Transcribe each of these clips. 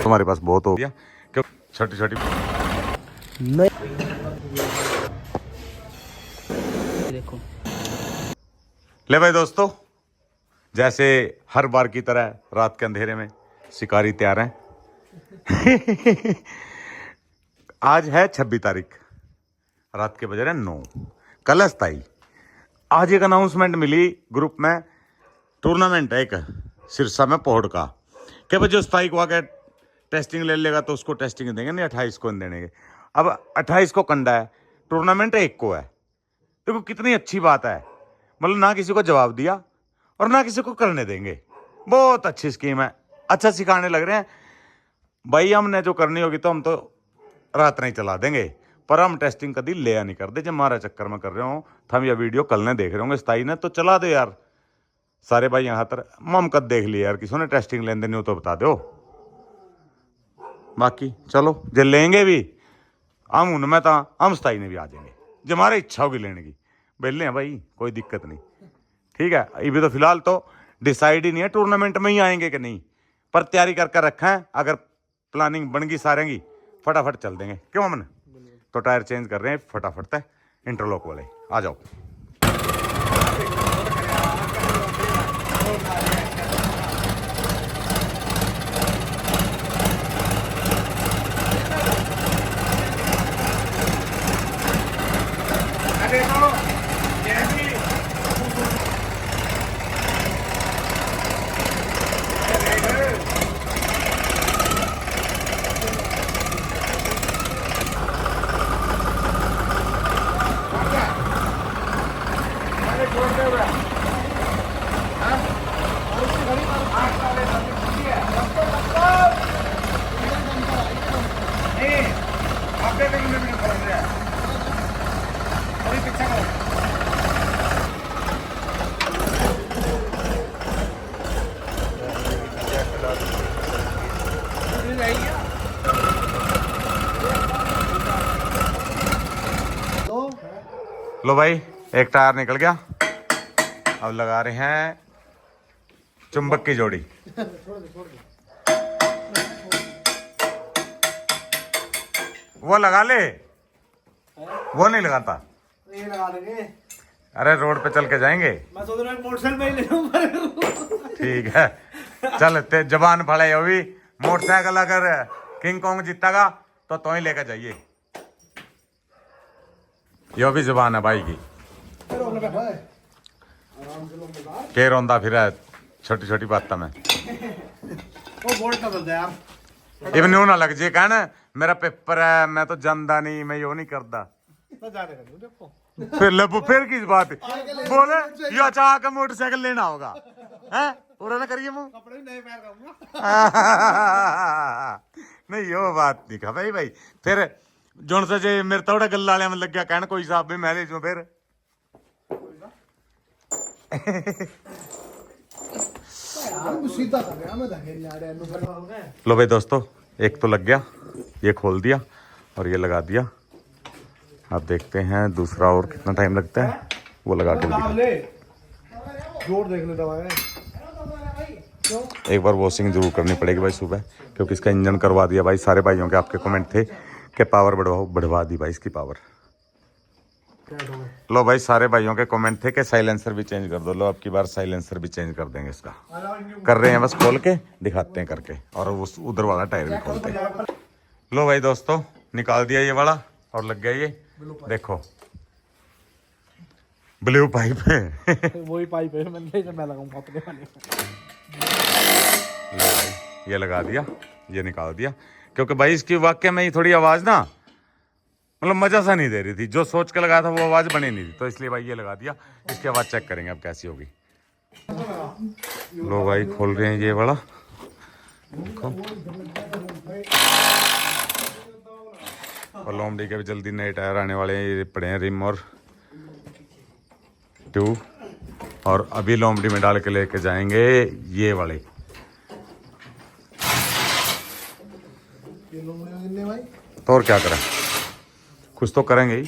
हमारे पास बहुत हो गया क्यों छोटी छोटी नहीं देखो ले भाई दोस्तों, जैसे हर बार की तरह रात के अंधेरे में शिकारी तैयार हैं। आज है 26 तारीख, रात के बज रहे हैं 9। कल 27। आज एक अनाउंसमेंट मिली ग्रुप में, टूर्नामेंट है एक सिरसा में पौड़ का, क्या भाई जो 27 को आके टेस्टिंग ले लेगा तो उसको टेस्टिंग देंगे, नहीं 28 को देंगे। अब 28 को कंडा है, टूर्नामेंट 1 को है। देखो कितनी अच्छी बात है, मतलब ना किसी को जवाब दिया और ना किसी को करने देंगे। बहुत अच्छी स्कीम है, अच्छा सिखाने लग रहे हैं भाई। हमने जो करनी होगी तो हम तो रात नहीं चला देंगे, पर हम टेस्टिंग कभी ले नहीं कर दे। जब हमारे चक्कर में कर रहे हो तो हम यह वीडियो कल ने देख रहे होंगे 27 ने, तो चला दो यार सारे भाई यहाँ तर मम कद देख लिया यार, किसी ने टेस्टिंग लेन देनी हो तो बता दो। बाकी चलो जो लेंगे भी हम उनमें तो हम 27 ने भी आ जाएंगे, जो हमारी इच्छा होगी लेने की बेले हैं भाई, कोई दिक्कत नहीं। ठीक है, अभी तो फिलहाल तो डिसाइड ही नहीं है टूर्नामेंट में ही आएंगे कि नहीं, पर तैयारी करके रखा है। अगर प्लानिंग बन गई सारे की फटाफट चल देंगे, क्यों अमन? तो टायर चेंज कर रहे हैं फटाफट तक, इंटरलॉक वाले आ जाओ। लो भाई एक टायर निकल गया, अब लगा रहे हैं चुंबक की जोड़ी। वो लगा ले, वो नहीं लगाता। ये लगा लेंगे। अरे रोड पे चल के जाएंगे। मैं सोच रहा हूँ मोटरसाइकिल में ही ले लूं। ठीक है चल, ते जबान फड़े हो भी। मोटरसाइकिल अगर किंग कॉन्ग जीतेगा तो ही लेकर जाइए, यो भी जुबान है भाई की। के रोंदा फिर छोटी छोटी बात में इवन यूं ना लग जे कहना मेरा पेपर है मैं तो जानदा नहीं, मैं यो नहीं करदा। फिर लबू फिर किस बात बोले यो अचानक मोटरसाइकिल लेना होगा हैं, पूरा ना करिए मुंह कपड़े नए पैर नहीं यो बात नहीं का भाई। भाई फिर जोन से जे मेरे थोड़ा गल्ला वाले में लग गया कहना कोई साहब भी मैं ले जाऊं फिर। लो भाई दोस्तों, एक तो लग गया, ये खोल दिया और ये लगा दिया। आप देखते हैं दूसरा और कितना टाइम लगता है, वो लगा के एक बार वॉशिंग जरूर करनी पड़ेगी भाई सुबह, क्योंकि इसका इंजन करवा दिया भाई। सारे भाइयों के आपके कमेंट थे कि पावर बढ़वाओ, बढ़वा दी भाई इसकी पावर। लो भाई सारे भाइयों के कमेंट थे कि साइलेंसर भी चेंज कर दो। लो अब की बार साइलेंसर भी चेंज कर देंगे इसका, कर रहे हैं बस, खोल के दिखाते हैं करके, और उस उधर वाला टायर भी खोलते हैं। लो भाई दोस्तों निकाल दिया ये वाला और लग गया ये, देखो ब्लू पाइप है। वही पाइप है, मैं लगाऊंगा अपने वाले। लो भाई ये लगा दिया, ये निकाल दिया, क्योंकि भाई इसकी वाकई में ही थोड़ी आवाज ना मतलब मजा सा नहीं दे रही थी। जो सोच के लगाया था वो आवाज बनी नहीं थी, तो इसलिए भाई ये लगा दिया। इसकी आवाज चेक करेंगे अब कैसी होगी। लो भाई खोल रहे हैं ये वाला, देखो और लोमड़ी के भी जल्दी नए टायर आने वाले हैं। ये पड़े हैं रिम और ट्यूब, और अभी लोमड़ी में डाल के लेके जाएंगे ये वाले। तो और क्या करें, कुछ तो करेंगे ही,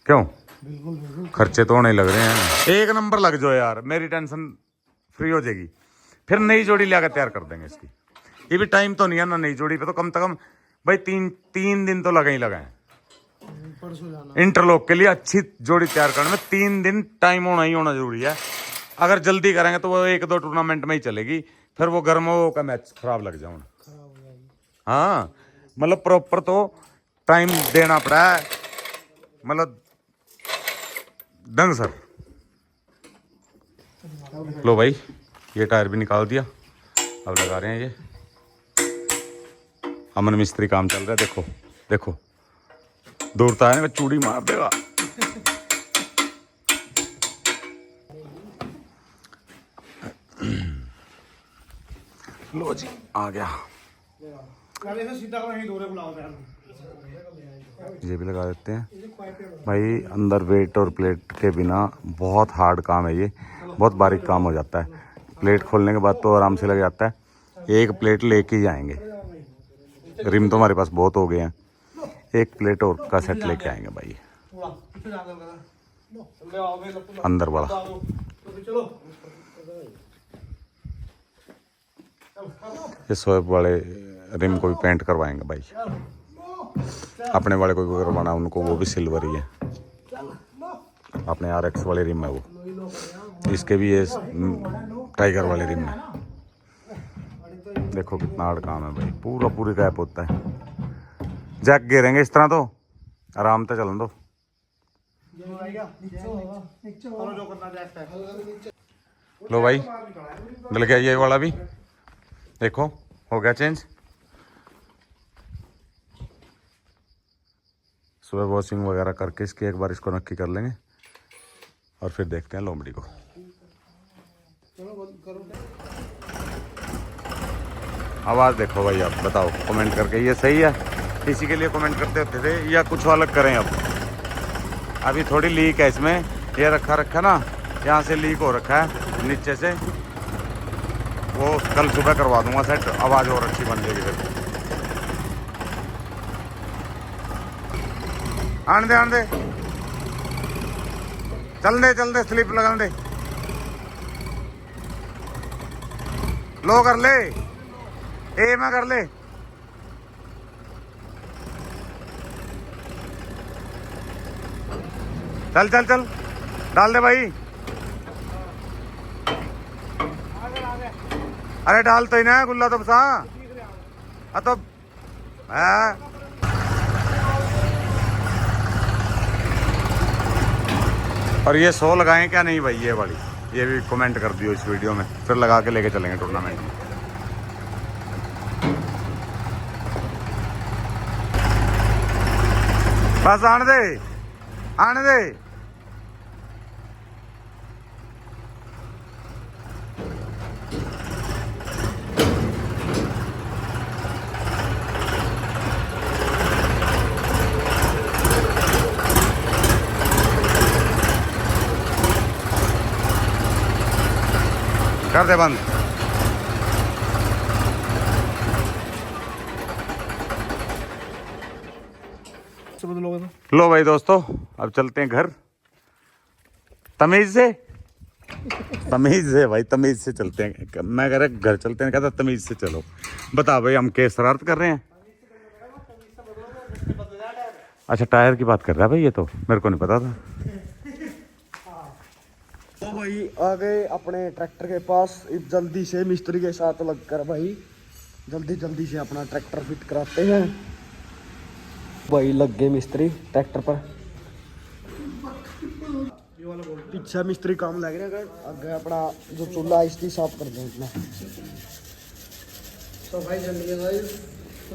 क्यों? बिल्कुल खर्चे तो नहीं लग रहे हैं। एक नंबर लग जाओ यार, मेरी टेंशन फ्री हो जाएगी। फिर नई जोड़ी लाकर तैयार कर देंगे इसकी। ये भी टाइम तो नहीं है ना, नई जोड़ी पे तो कम से कम भाई 3 दिन तो लगे ही लगाए। परसों जाना इंटरलॉक के लिए अच्छी जोड़ी तैयार करने में 3 दिन टाइम होना ही होना जरूरी है। अगर जल्दी करेंगे तो वो 1-2 टूर्नामेंट में ही चलेगी, फिर वो गर्मों का मैच खराब लग जाओ। खराब हो जाएगी। हाँ मतलब प्रॉपर तो टाइम देना पड़ा है, मतलब ढंग सर। लो भाई ये टायर भी निकाल दिया, अब लगा रहे हैं ये। अमन मिस्त्री काम चल रहा है, देखो देखो दौड़ता है ना, चूड़ी मार देगा। लो जी आ गया, सीधा वहीं दोरे बुलाओ ये भी लगा देते हैं भाई। अंदर वेट और प्लेट के बिना बहुत हार्ड काम है ये, बहुत बारीक काम हो जाता है। प्लेट खोलने के बाद तो आराम से लग जाता है, एक प्लेट लेके ही जाएंगे। रिम तो हमारे पास बहुत हो गए हैं, एक प्लेट और का सेट लेके आएंगे भाई। अंदर वाला ये शोएब वाले रिम को भी पेंट करवाएंगे भाई। अपने वाले को भी करवाना उनको, वो भी सिल्वर ही है, अपने RX वाले रिम है वो। इसके भी ये टाइगर वाले रिम है। देखो कितना हार्ड काम है भाई, पूरा पूरी गैप होता है। जैक गिरेंगे इस तरह तो आराम से चलन दो। लो भाई डल गया ये वाला भी, देखो हो गया चेंज। सुबह वॉशिंग वगैरह करके इसकी एक बार इसको नक्की कर लेंगे और फिर देखते हैं लोमड़ी को। आवाज़ देखो भाई, आप बताओ कमेंट करके ये सही है, इसी के लिए कमेंट करते होते थे या कुछ अलग करें। अब अभी थोड़ी लीक है इसमें, ये रखा ना यहाँ से लीक हो रखा है नीचे से, वो कल सुबह करवा दूंगा सेट, आवाज़ और अच्छी बन जाएगी फिर। आने दे चल दे स्लिप लगा दे, लो कर ले, ए में कर ले। चल डाल दे भाई। अरे डाल तो ही ना गुल्ला तो बसा तो है। और ये 100 लगाएं क्या नहीं भाई, ये वाली ये भी कमेंट कर दियो इस वीडियो में, फिर लगा के लेके चलेंगे टूर्नामेंट में। बस आने दे कर दे बंद। लो भाई दोस्तों अब चलते हैं घर, तमीज से भाई, तमीज से चलते हैं। मैं कह रहा घर चलते हैं, कहता तमीज से चलो। बता भाई हम क्या शरारत कर रहे हैं। अच्छा टायर की बात कर रहा है भाई, ये तो मेरे को नहीं पता था। तो भाई आ गए अपने ट्रैक्टर के पास, जल्दी से मिस्त्री के साथ लगकर भाई जल्दी से अपना ट्रैक्टर फिट कराते हैं। भाई लग गए मिस्त्री ट्रैक्टर पर, पीछे मिस्त्री काम लग रहा है, आगे अपना जो चूल्हा इसकी साफ कर दें इतना। सफाई चल रही है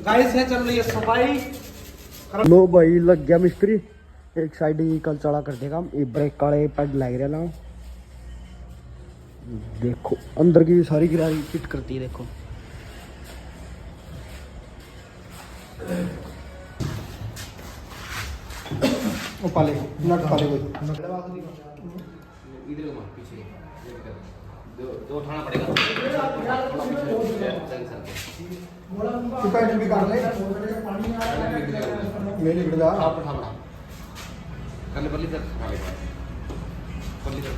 गाइस है चल रही है सफाई। लो भाई लग गया मिस्त्री, एक साइड ही कल चढ़ा कर देगा, ये ब्रेक काले पैड लग रहा ना। देखो अंदर की सारी गिराई फिट करती है, देखो वो पाले नट पाले कोई इधर को पीछे दो उठाना पड़ेगा। पैड भी कर ले, मेरी बिड़ जा आप उठा बड़ा कर ले, बल्ली कर खा ले, बल्ली कर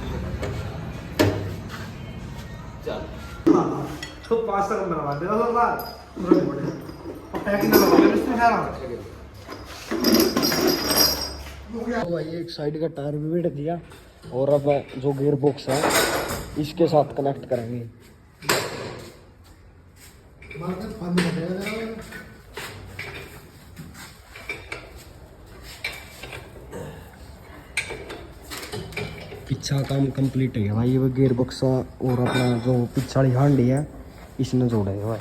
चल तो 5 तक बनवा दे। तो भाई एक साइड का टायर भी बैठ दिया और अब जो गियर बॉक्स है इसके साथ कनेक्ट करेंगे। पीछा काम कंप्लीट है भाई। ये गियर बॉक्स और अपना जो पीछा वाली हांडी है इसने जोड़ेगा भाई,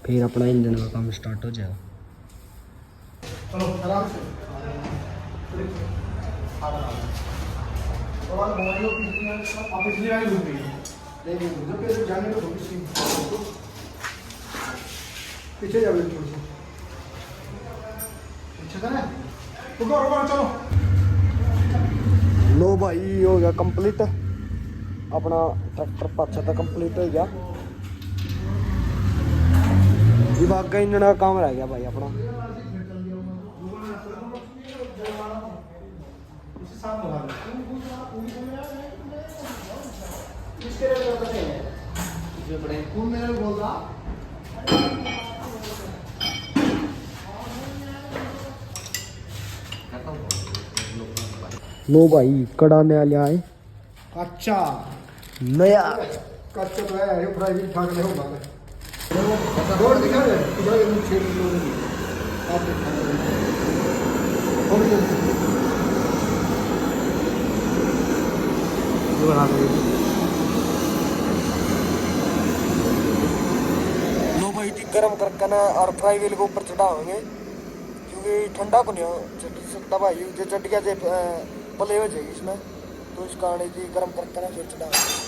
फिर अपना इंजन का काम स्टार्ट हो जाएगा। पीछे जाओ चलो। लो भाई ये हो गया कंप्लीट, अपना ट्रैक्टर पाछा तक कंप्लीट हो गया। ये आगे इंजन का काम रह गया भाई अपना। लो भाई कड़ा नया लिया है। अच्छा नया कच्चा तो है, ये प्राइवेट ठाक नहीं होगा। रोड दिखा दे इधर ये छेड़ लो आप दिखा लो भाई जी गर्म करके ना और फ्राई व्हील को ऊपर चढ़ाओगे क्योंकि ठंडा को नहीं चढ़ सकता भाई, जो चढ़ गया जे पले हो जाएगी इसमें, तो इस कारण जी गर्म करके ना फिर चढ़ाओगे।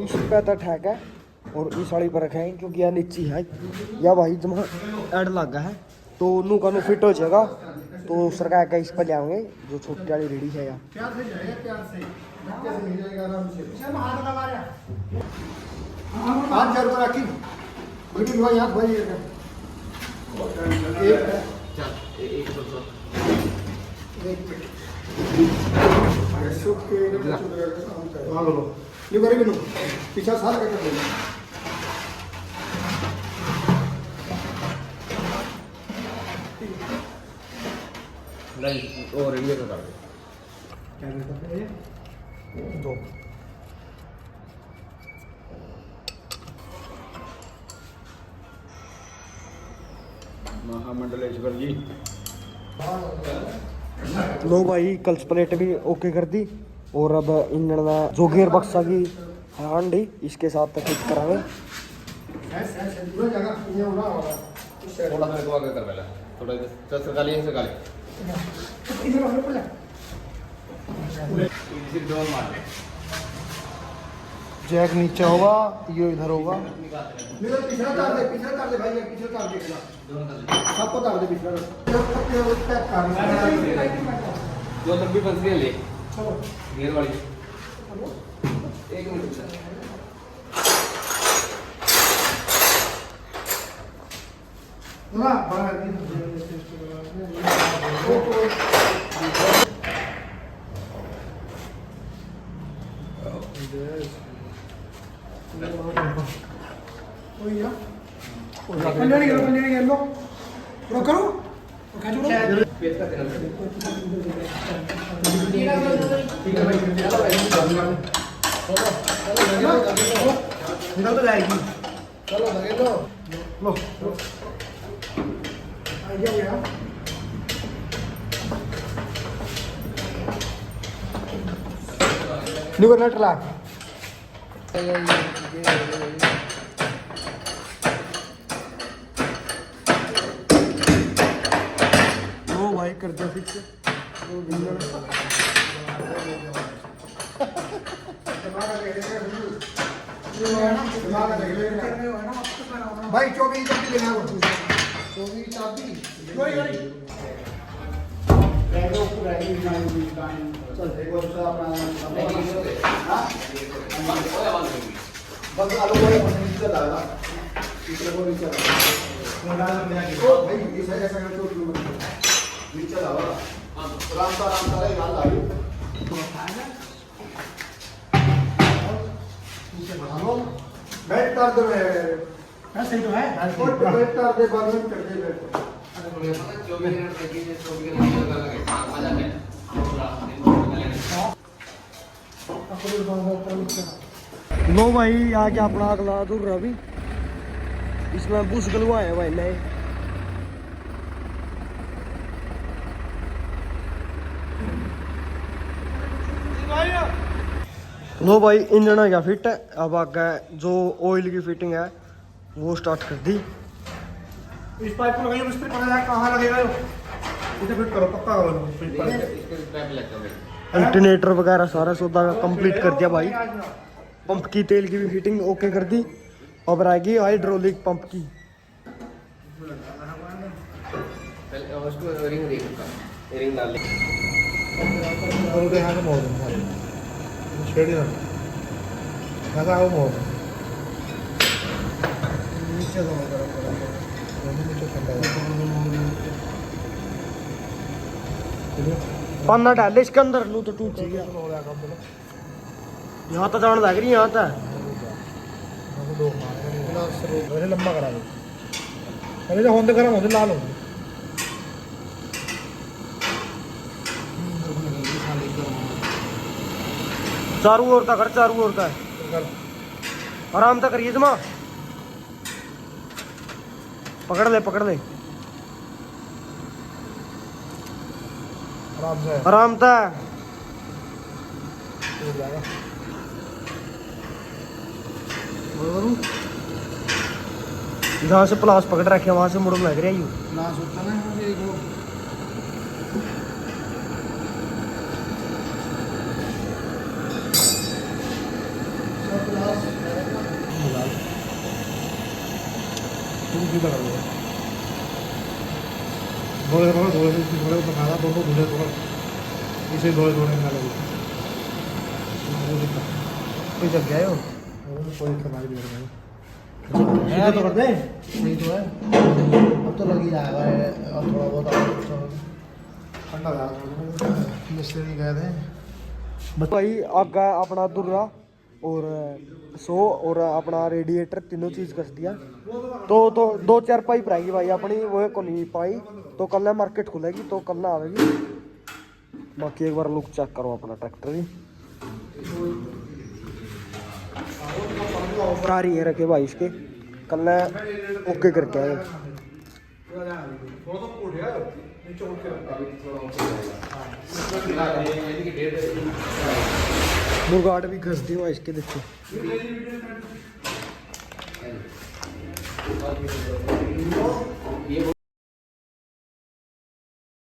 इस पे तो ठेक है और इस वाली पर रखेंगे क्योंकि यह नीची है या भाई जमा ऐड लगा है तो नू का नू फिट हो जाएगा। तो सरकार का इस पर ले आएंगे जो छोटी वाली रेडी है यार। प्यार से जाएगा, प्यार से धक्के से नहीं जाएगा, आराम से चल हाथ लगा रहा हाथ जरूर रखी बिल्कुल भाई हाथ भाई एक सुख के मान लो ये करेंगे लोग पीछा साल का कर देंगे। और ये तो कर दे क्या करते हैं दो महामंडलेश्वर जी। लो भाई कल्च प्लेट भी ओके कर दी और अब इंजन का जो गियर बक्सा की हांडी इसके साथ फिट करावे। पूरा जगह ये होना होगा थोड़ा सा आगे कर पहले, थोड़ा चल सरका लिए सरका ले इधर हो पड़ा सिर्फ डोर मार ले। जैक नीचे होगा, ये इधर होगा। मेरा पिछला कर दे भाई, पिछला कर दे सब को कर दे पिछला जो तक भी फंस गए ले चलो गियर वाली एक मिनट ना बाहर लो पूरा करो निकल तो जाएगी। चलो लगे तो लो आइडिया गया निकल नट ला भाई कर दिया फिक्स भाई 24 चाबी लेना 24 चाबी चल एक बार दूसरा अपना हाँ बस आलू को नीचे डाला तीसरे को नीचे डाला भाई ये सही ऐसा करके उसको नीचे डाला आराम से ये डाल डाली नीचे बढ़ाओ बैठ कर दो है सही तो है बैठ कर दे बंद कर दे बैठ लो भाई आ गया अपना अगला अधूरा भी इसमें बुश गलवाए हैं भाई नए लो भाई इंजन आ गया फिट अब आगे जो ऑयल की फिटिंग है वो स्टार्ट कर दी इस पाइप को लगाइए मिस्त्री पता जाए कहाँ लगेगा इसे फिट करो पक्का करो फिट अल्टरनेटर वगैरह सारा सौदा कंप्लीट कर दिया भाई पंप की तेल की भी फिटिंग ओके कर दी अब रहेगी हाइड्रोलिक पंप की रिंग डाल उनके यहाँ का मोड़ छेड़ी ना यहाँ का मोड़ नीचे नीचे ठंडा पाना डाले इसके अंदर लू तो टूट गया यहाँ तो जान लग रही यहाँ तो वैसे लंबा करा दो अरे जो होंदे गर्म होंदे लाल होंदे चारू ओर का कर चारू ओर का आराम तक करिए जमा पकड़ ले आराम से आराम था टूट जाएगा जहाँ से प्लास पकड़ रखे वहां से मुड़ लग रहा है ना सोचता ना देखो धोले बनाना दोनों धुले थोड़ा इसे धोले ना लगे कोई जग गया हो कोई कमाई नहीं है सीधे तो कर दे सही तो है अब तो लग ही जाएगा और थोड़ा बहुत ठंडा हो जाएगा मिस्त्री गए थे भाई आगा अपना दुर्रा और सो और अपना रेडिएटर तीनों चीज कस दिया तो दो चार पाइप रहेगी भाई अपनी वो को नहीं पाई तो कल मार्केट खुलेगी तो कल आवेगी बाकी एक बार लुक चेक करो अपना ट्रैक्टर भी कार ही रखे भाई इसके कल ओके करके आए मुर्गाट भी घस दी इसके देखो